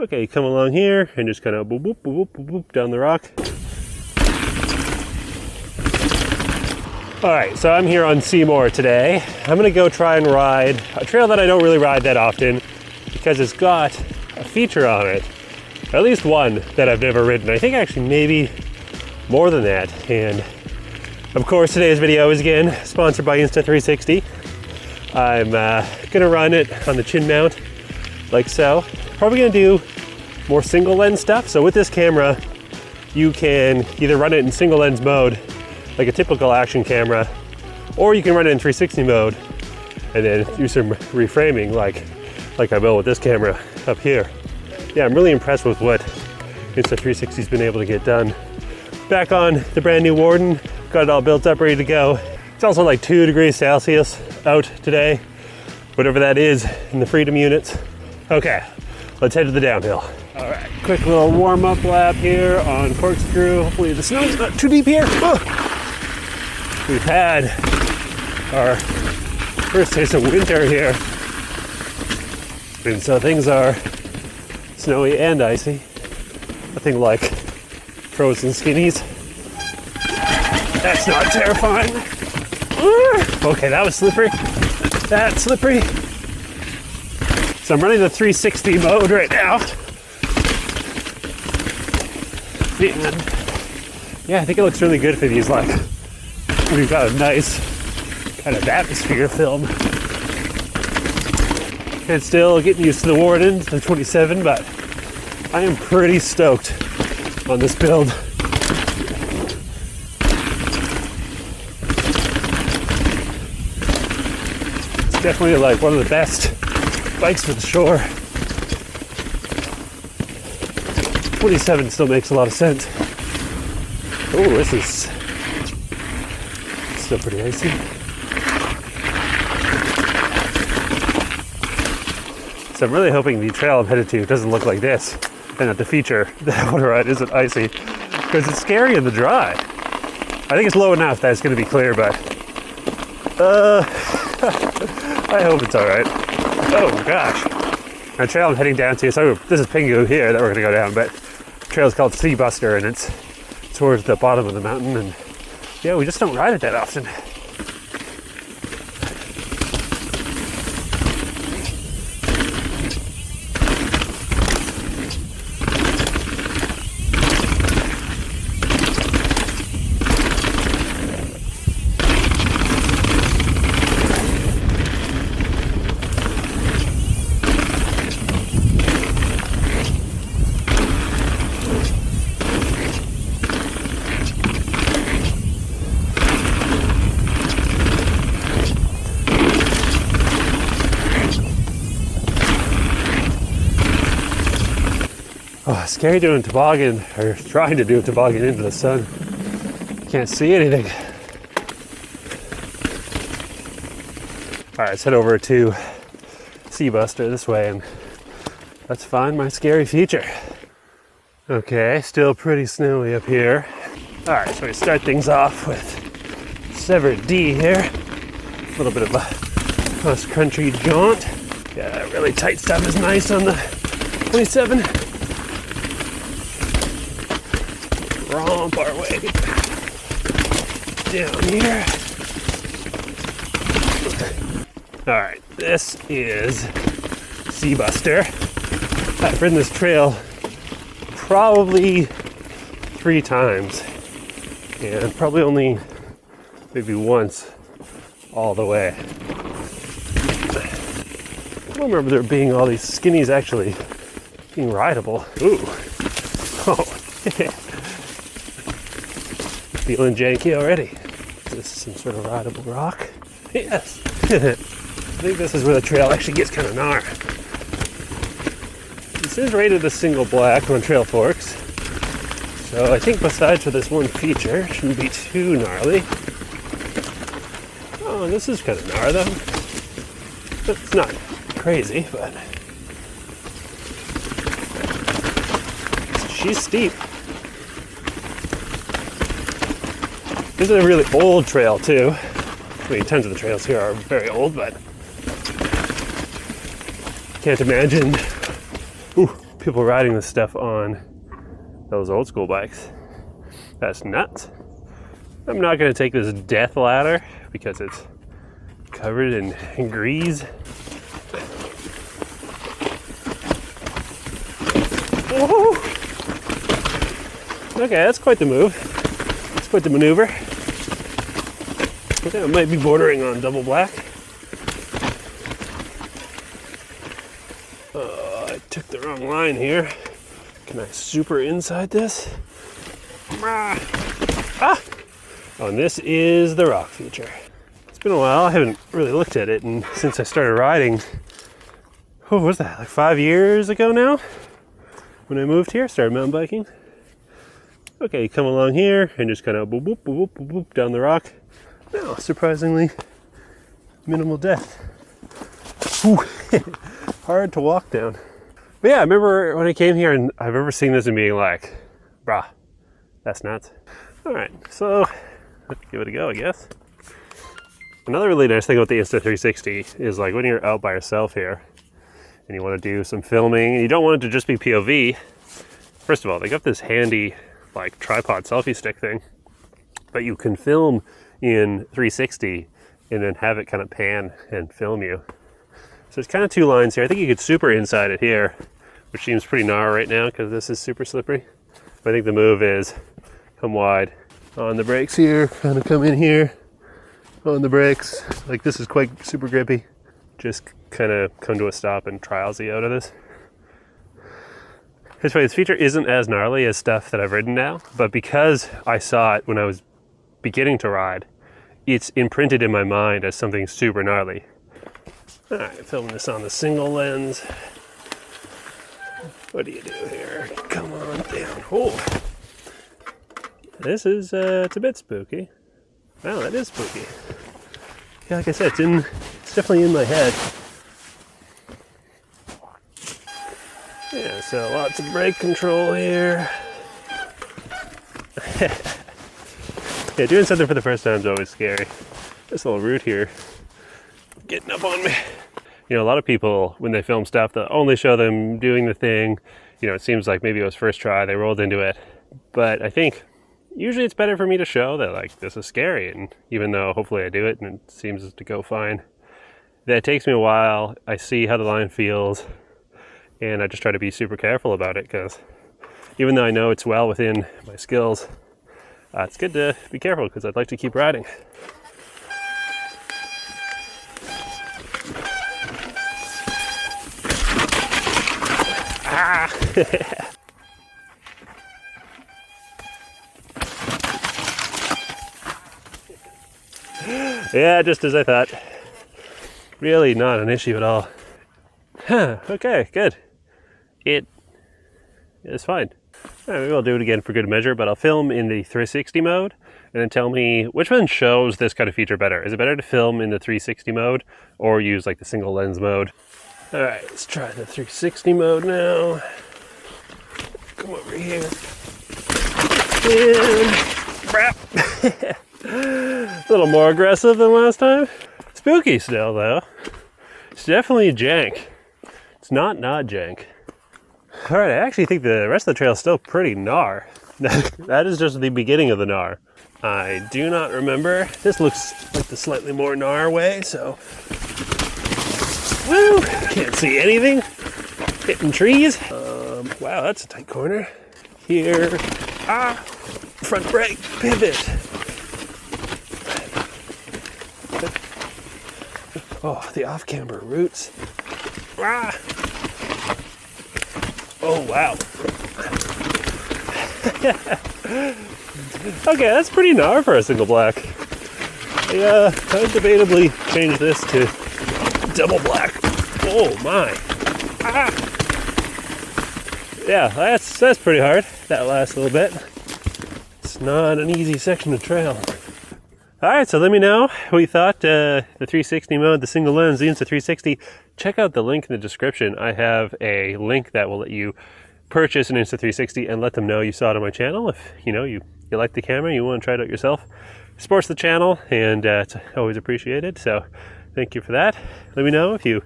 Okay, come along here and just kind of boop, boop, boop, boop, boop, down the rock. All right, so I'm here on Seymour today. I'm gonna go try and ride a trail that I don't really ride that often because it's got a feature on it, or at least one that I've never ridden. I think actually maybe more than that. And of course, today's video is again sponsored by Insta360. I'm gonna run it on the chin mount, like so. Probably gonna do more single lens stuff. So with this camera, you can either run it in single lens mode, like a typical action camera, or you can run it in 360 mode and then do some reframing like I will with this camera up here. Yeah, I'm really impressed with what Insta360's been able to get done. Back on the brand new Warden, got it all built up, ready to go. It's also like 2 degrees Celsius out today, whatever that is in the freedom units. Okay, let's head to the downhill. All right, quick little warm-up lap here on Corkscrew. Hopefully the snow's not too deep here. Oh. We've had our first taste of winter here, and so things are snowy and icy. Nothing like frozen skinnies. That's not terrifying. Okay, that was slippery. That's slippery. So I'm running the 360 mode right now. And yeah, I think it looks really good for these, like, we've got a nice kind of atmosphere film. And still getting used to the Warden, the 27, but I am pretty stoked on this build. It's definitely like one of the best bikes for the shore. 27 still makes a lot of sense. Oh, this is still pretty icy. So I'm really hoping the trail I'm headed to doesn't look like this, and that the feature that I want to ride isn't icy, because it's scary in the dry. I think it's low enough that it's going to be clear, but I hope it's all right. Oh gosh. The trail I'm heading down to, so this is Pingu here that we're going to go down, but the trail is called Seabuster, and it's towards the bottom of the mountain, and yeah, we just don't ride it that often. Oh, scary doing toboggan, or trying to do a toboggan into the sun. Can't see anything. All right, let's head over to Seabuster this way, and let's find my scary feature. Okay, still pretty snowy up here. All right, so we start things off with Severed D here. A little bit of a cross-country jaunt. Yeah, that really tight stuff is nice on the 27. Romp our way down here. All right, this is Seabuster. I've ridden this trail probably 3 times, and probably only maybe once all the way. I don't remember there being all these skinnies actually being rideable. Ooh. Oh, yeah. Feeling janky already. Is this some sort of rideable rock? Yes. I think this is where the trail actually gets kind of gnar. This is rated a single black on Trail Forks, so I think besides for this one feature, it shouldn't be too gnarly. Oh, this is kind of gnar though. It's not crazy, but she's steep. This is a really old trail too. I mean, tons of the trails here are very old, but can't imagine people riding this stuff on those old school bikes. That's nuts. I'm not going to take this death ladder because it's covered in grease. Whoa. Okay, that's quite the move. That's quite the maneuver. I think it might be bordering on double black. I took the wrong line here. Can I super inside this? Ah! Oh, and this is the rock feature. It's been a while. I haven't really looked at it, and since I started riding, what was that, like 5 years ago now? When I moved here, started mountain biking. Okay, you come along here and just kind of boop, boop, boop, boop, boop, down the rock. Now, surprisingly, minimal death. Hard to walk down. But yeah, I remember when I came here and I remember seeing this and being like, brah, that's nuts. All right, so let's give it a go, I guess. Another really nice thing about the Insta360 is like when you're out by yourself here and you want to do some filming and you don't want it to just be POV. First of all, they got this handy like tripod selfie stick thing, but you can film in 360 and then have it kind of pan and film you. So it's kind of two lines here. I think you could super inside it here, which seems pretty gnar right now because this is super slippery. But I think the move is come wide on the brakes here, kind of come in here on the brakes. Like this is quite super grippy. Just kind of come to a stop and trialsy out of this. This way, this feature isn't as gnarly as stuff that I've ridden now, but because I saw it when I was beginning to ride, it's imprinted in my mind as something super gnarly. All right, filming this on the single lens. What do you do here? Come on down. Oh, this is, it's a bit spooky. Wow, that is spooky. Yeah, like I said, it's definitely in my head. Yeah, so lots of brake control here. Yeah, doing something for the first time is always scary. This little root here, getting up on me. You know, a lot of people, when they film stuff, they'll only show them doing the thing. You know, it seems like maybe it was first try, they rolled into it. But I think usually it's better for me to show that, like, this is scary. And even though hopefully I do it and it seems to go fine, that it takes me a while. I see how the line feels. And I just try to be super careful about it because even though I know it's well within my skills, it's good to be careful because I'd like to keep riding. Ah! Yeah, just as I thought. Really not an issue at all. Huh, okay, good. It is fine. All right, maybe I'll do it again for good measure, but I'll film in the 360 mode and then tell me which one shows this kind of feature better. Is it better to film in the 360 mode or use like the single lens mode? All right, let's try the 360 mode now. Come over here. And crap. A little more aggressive than last time. Spooky still though. It's definitely jank. It's not jank. All right, I actually think the rest of the trail is still pretty gnar. That is just the beginning of the gnar. I do not remember. This looks like the slightly more gnar way, so. Woo! Can't see anything. Hitting trees. Wow, that's a tight corner. Here. Ah! Front brake. Pivot. Oh, the off-camber roots. Ah! Oh, wow. Okay, that's pretty gnar for a single black. I would debatably change this to double black. Oh my. Ah! Yeah, that's pretty hard. That last little bit. It's not an easy section of trail. Alright, so let me know what you thought, the 360 mode, the single lens, the Insta360. Check out the link in the description. I have a link that will let you purchase an Insta360 and let them know you saw it on my channel. If you know you like the camera, you want to try it out yourself, supports the channel, and it's always appreciated. So thank you for that. Let me know if you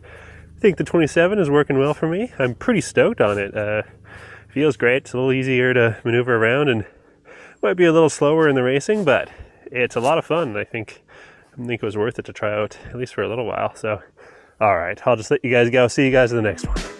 think the 27 is working well for me. I'm pretty stoked on it. Feels great. It's a little easier to maneuver around and might be a little slower in the racing, but it's a lot of fun. I think it was worth it to try out, at least for a little while. So, all right, I'll just let you guys go. See you guys in the next one.